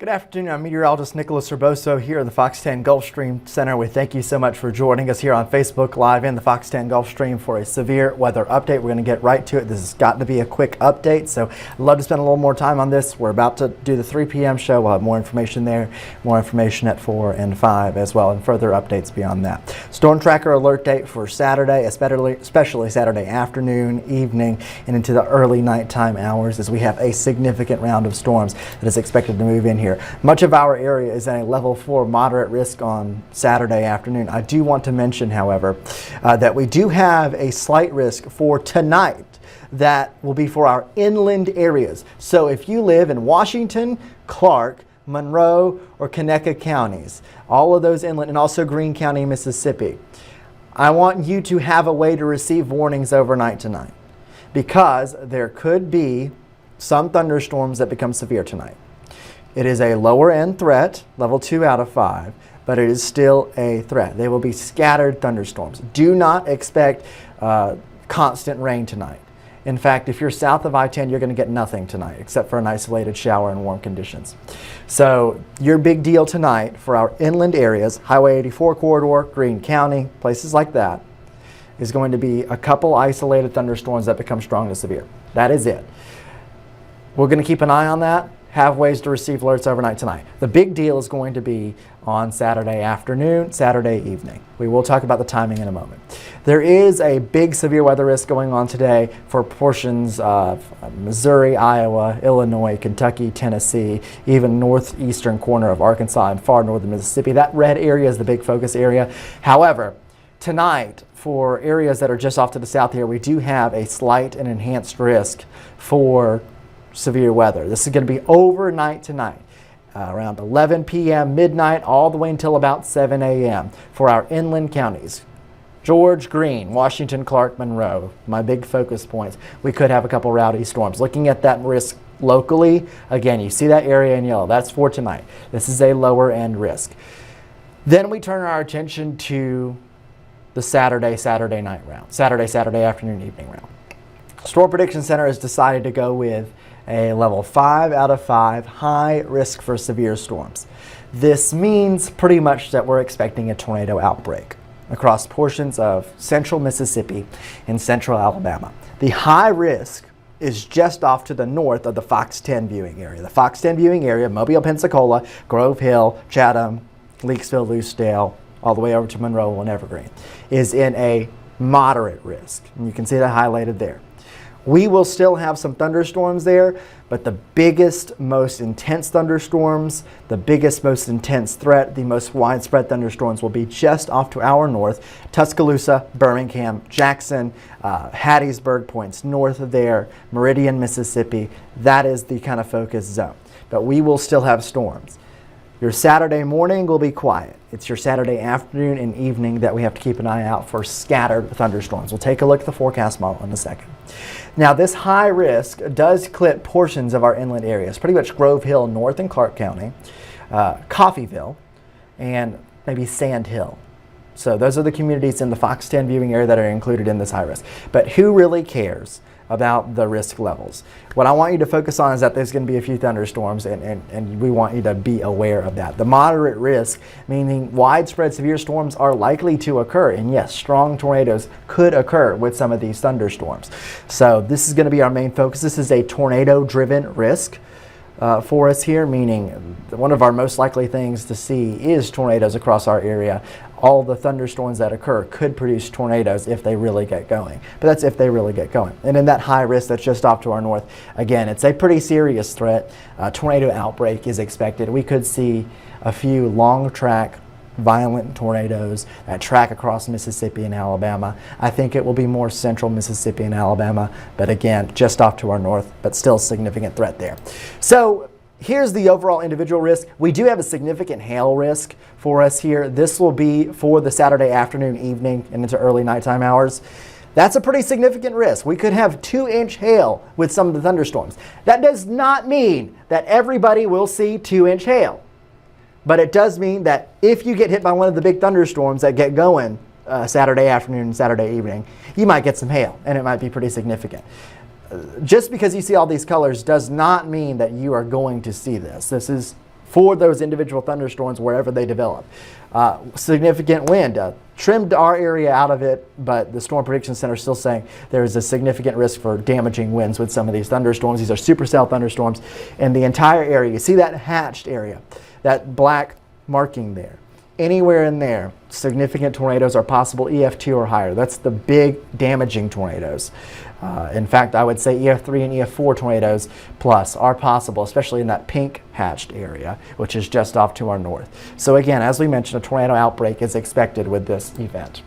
Good afternoon, I'm meteorologist Nicholas Urboso here at the FOX10 Gulfstream Center. We thank you so much for joining us here on Facebook Live and the FOX10 Gulfstream for a severe weather update. We're going to get right to it. This has got to be a quick update, so I'd love to spend a little more time on this. We're about to do the 3 p.m. show. We'll have more information there, more information at 4 and 5 as well, and further updates beyond that. Storm tracker alert date for Saturday, especially Saturday afternoon, evening, and into the early nighttime hours as we have a significant round of storms that is expected to move in here. Much of our area is in a level 4 moderate risk on Saturday afternoon. I do want to mention, however, that we do have a slight risk for tonight that will be for our inland areas. So if you live in Washington, Clark, Monroe, or Conecuh counties, all of those inland, and also Greene County, Mississippi, I want you to have a way to receive warnings overnight tonight, because there could be some thunderstorms that become severe tonight. It is a lower end threat, level 2 out of 5, but it is still a threat. They will be scattered thunderstorms. Do not expect constant rain tonight. In fact, if you're south of I-10, you're going to get nothing tonight except for an isolated shower and warm conditions. So your big deal tonight for our inland areas, Highway 84 corridor, Greene County, places like that, is going to be a couple isolated thunderstorms that become strong to severe. That is it. We're going to keep an eye on that. Have ways to receive alerts overnight tonight. The big deal is going to be on Saturday afternoon, Saturday evening. We will talk about the timing in a moment. There is a big severe weather risk going on today for portions of Missouri, Iowa, Illinois, Kentucky, Tennessee, even northeastern corner of Arkansas and far northern Mississippi. That red area is the big focus area. However, tonight, for areas that are just off to the south here, we do have a slight and enhanced risk for severe weather. This is going to be overnight tonight, around 11 p.m., midnight, all the way until about 7 a.m. for our inland counties. George, Greene, Washington, Clark, Monroe, my big focus points. We could have a couple rowdy storms. Looking at that risk locally, again, you see that area in yellow. That's for tonight. This is a lower end risk. Then we turn our attention to the Saturday night round, Saturday afternoon, evening round. Storm Prediction Center has decided to go with a level 5 out of 5 high risk for severe storms. This means pretty much that we're expecting a tornado outbreak across portions of central Mississippi and central Alabama. The high risk is just off to the north of the FOX10 viewing area. The FOX10 viewing area, Mobile, Pensacola, Grove Hill, Chatham, Leakesville, Lucedale, all the way over to Monroe and Evergreen, is in a moderate risk. And you can see that highlighted there. We will still have some thunderstorms there, but the biggest, most intense thunderstorms, the biggest, most intense threat, the most widespread thunderstorms will be just off to our north, Tuscaloosa, Birmingham, Jackson, Hattiesburg points north of there, Meridian, Mississippi. That is the kind of focus zone. But we will still have storms. Your Saturday morning will be quiet. It's your Saturday afternoon and evening that we have to keep an eye out for scattered thunderstorms. We'll take a look at the forecast model in a second. Now, this high risk does clip portions of our inland areas, pretty much Grove Hill, North and Clark County, Coffeyville, and maybe Sand Hill. So those are the communities in the FOX10 viewing area that are included in this high risk. But who really cares about the risk levels? What I want you to focus on is that there's going to be a few thunderstorms, and we want you to be aware of that. The moderate risk, meaning widespread severe storms, are likely to occur, and yes, strong tornadoes could occur with some of these thunderstorms. So this is going to be our main focus. This is a tornado-driven risk for us here, meaning one of our most likely things to see is tornadoes across our area. All the thunderstorms that occur could produce tornadoes if they really get going. But that's if they really get going. And in that high risk that's just off to our north, again, it's a pretty serious threat. Tornado outbreak is expected. We could see a few long track violent tornadoes that track across Mississippi and Alabama. I think it will be more central Mississippi and Alabama, but again, just off to our north, but still a significant threat there. So here's the overall individual risk. We do have a significant hail risk for us here. This will be for the Saturday afternoon, evening, and into early nighttime hours. That's a pretty significant risk. We could have 2-inch hail with some of the thunderstorms. That does not mean that everybody will see 2-inch hail. But it does mean that if you get hit by one of the big thunderstorms that get going Saturday afternoon and Saturday evening, you might get some hail, and it might be pretty significant. Just because you see all these colors does not mean that you are going to see this. This is for those individual thunderstorms wherever they develop. Significant wind. Trimmed our area out of it, but the Storm Prediction Center is still saying there is a significant risk for damaging winds with some of these thunderstorms. These are supercell thunderstorms in the entire area. You see that hatched area, that black marking there. Anywhere in there, significant tornadoes are possible, EF2 or higher. That's the big damaging tornadoes. In fact, I would say EF3 and EF4 tornadoes plus are possible, especially in that pink hatched area, which is just off to our north. So again, as we mentioned, a tornado outbreak is expected with this event.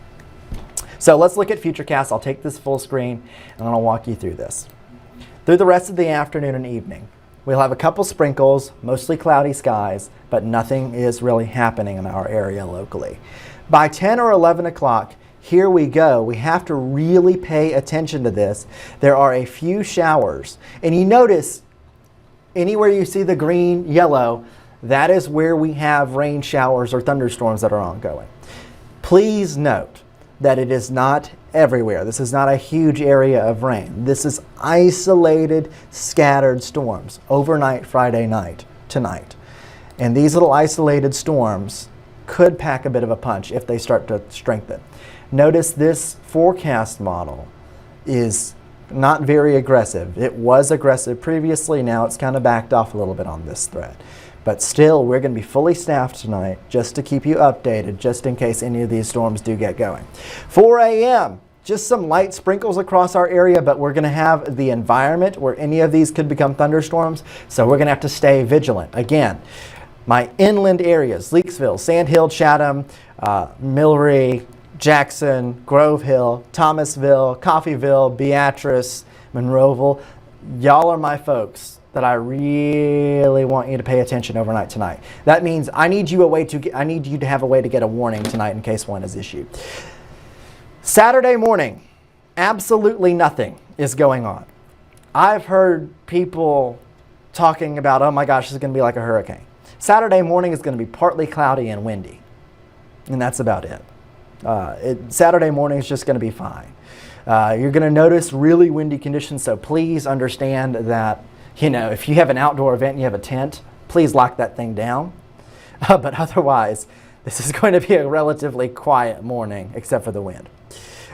So let's look at Futurecast. I'll take this full screen and I'll walk you through this. Through the rest of the afternoon and evening, we'll have a couple sprinkles, mostly cloudy skies, but nothing is really happening in our area locally. By 10 or 11 o'clock, here we go. We have to really pay attention to this. There are a few showers. And you notice anywhere you see the green, yellow, that is where we have rain showers or thunderstorms that are ongoing. Please note that it is not everywhere. This is not a huge area of rain. This is isolated, scattered storms overnight, Friday night, tonight. And these little isolated storms could pack a bit of a punch if they start to strengthen. Notice this forecast model is not very aggressive. It was aggressive previously. Now it's kind of backed off a little bit on this thread. But still, we're going to be fully staffed tonight just to keep you updated, just in case any of these storms do get going. 4 a.m., just some light sprinkles across our area, but we're going to have the environment where any of these could become thunderstorms, so we're going to have to stay vigilant. Again, my inland areas, Leakesville, Sand Hill, Chatham, Millery, Jackson, Grove Hill, Thomasville, Coffeyville, Beatrice, Monroeville, y'all are my folks that I really want you to pay attention overnight tonight. That means I need you to have a way to get a warning tonight in case one is issued. Saturday morning, absolutely nothing is going on. I've heard people talking about, oh my gosh, this is going to be like a hurricane. Saturday morning is going to be partly cloudy and windy, and that's about it. Saturday morning is just going to be fine. You're going to notice really windy conditions, so please understand that, you know, if you have an outdoor event and you have a tent, please lock that thing down. But otherwise, this is going to be a relatively quiet morning, except for the wind.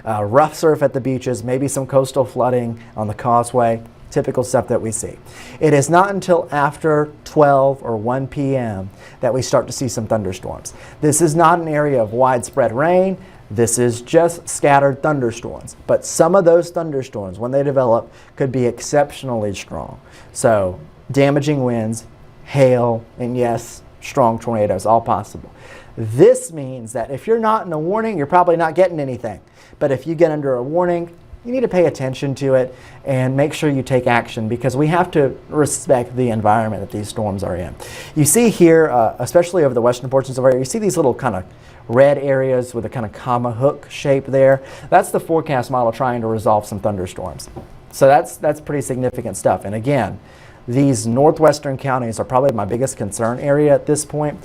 Rough surf at the beaches, maybe some coastal flooding on the causeway, typical stuff that we see. It is not until after 12 or 1 p.m. that we start to see some thunderstorms. This is not an area of widespread rain. This is just scattered thunderstorms. But some of those thunderstorms, when they develop, could be exceptionally strong. So damaging winds, hail, and yes, strong tornadoes, all possible. This means that if you're not in a warning, you're probably not getting anything. But if you get under a warning, you need to pay attention to it and make sure you take action, because we have to respect the environment that these storms are in. You see here, especially over the western portions of our area, you see these little kind of red areas with a kind of comma hook shape there. That's the forecast model trying to resolve some thunderstorms. So that's pretty significant stuff. And again, these northwestern counties are probably my biggest concern area at this point.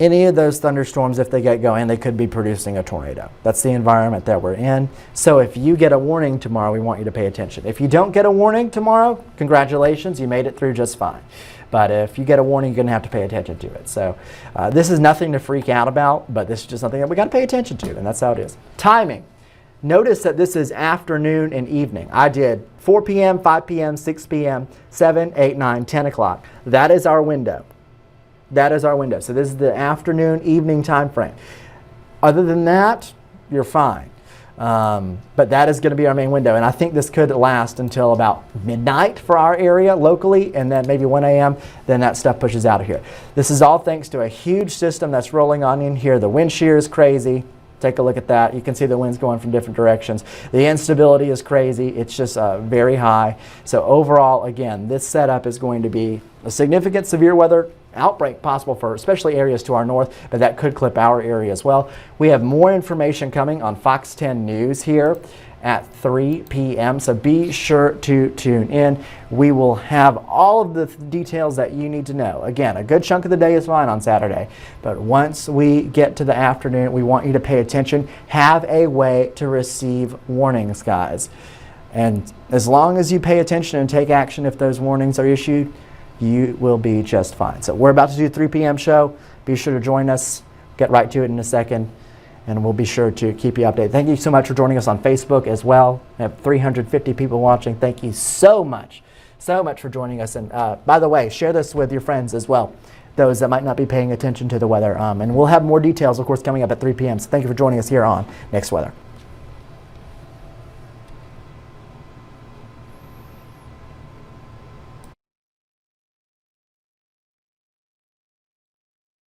Any of those thunderstorms, if they get going, they could be producing a tornado. That's the environment that we're in. So if you get a warning tomorrow, we want you to pay attention. If you don't get a warning tomorrow, congratulations, you made it through just fine. But if you get a warning, you're going to have to pay attention to it. So this is nothing to freak out about, but this is just something that we got to pay attention to, and that's how it is. Timing. Notice that this is afternoon and evening. I did 4 p.m., 5 p.m., 6 p.m., 7, 8, 9, 10 o'clock. That is our window. That is our window. So this is the afternoon, evening time frame. Other than that, you're fine. But that is going to be our main window. And I think this could last until about midnight for our area locally, and then maybe 1 a.m. Then that stuff pushes out of here. This is all thanks to a huge system that's rolling on in here. The wind shear is crazy. Take a look at that. You can see the winds going from different directions. The instability is crazy. It's just very high. So overall, again, this setup is going to be a significant severe weather outbreak possible for especially areas to our north, but that could clip our area as well. We have more information coming on Fox 10 News here at 3 p.m. So be sure to tune in. We will have all of the details that you need to know. Again, a good chunk of the day is fine on Saturday, but once we get to the afternoon, we want you to pay attention. Have a way to receive warnings, guys. And as long as you pay attention and take action if those warnings are issued, you will be just fine. So we're about to do 3 p.m. show. Be sure to join us. Get right to it in a second, and we'll be sure to keep you updated. Thank you so much for joining us on Facebook as well. We have 350 people watching. Thank you so much for joining us. And by the way, share this with your friends as well, those that might not be paying attention to the weather. And we'll have more details, of course, coming up at 3 p.m. So thank you for joining us here on Next Weather.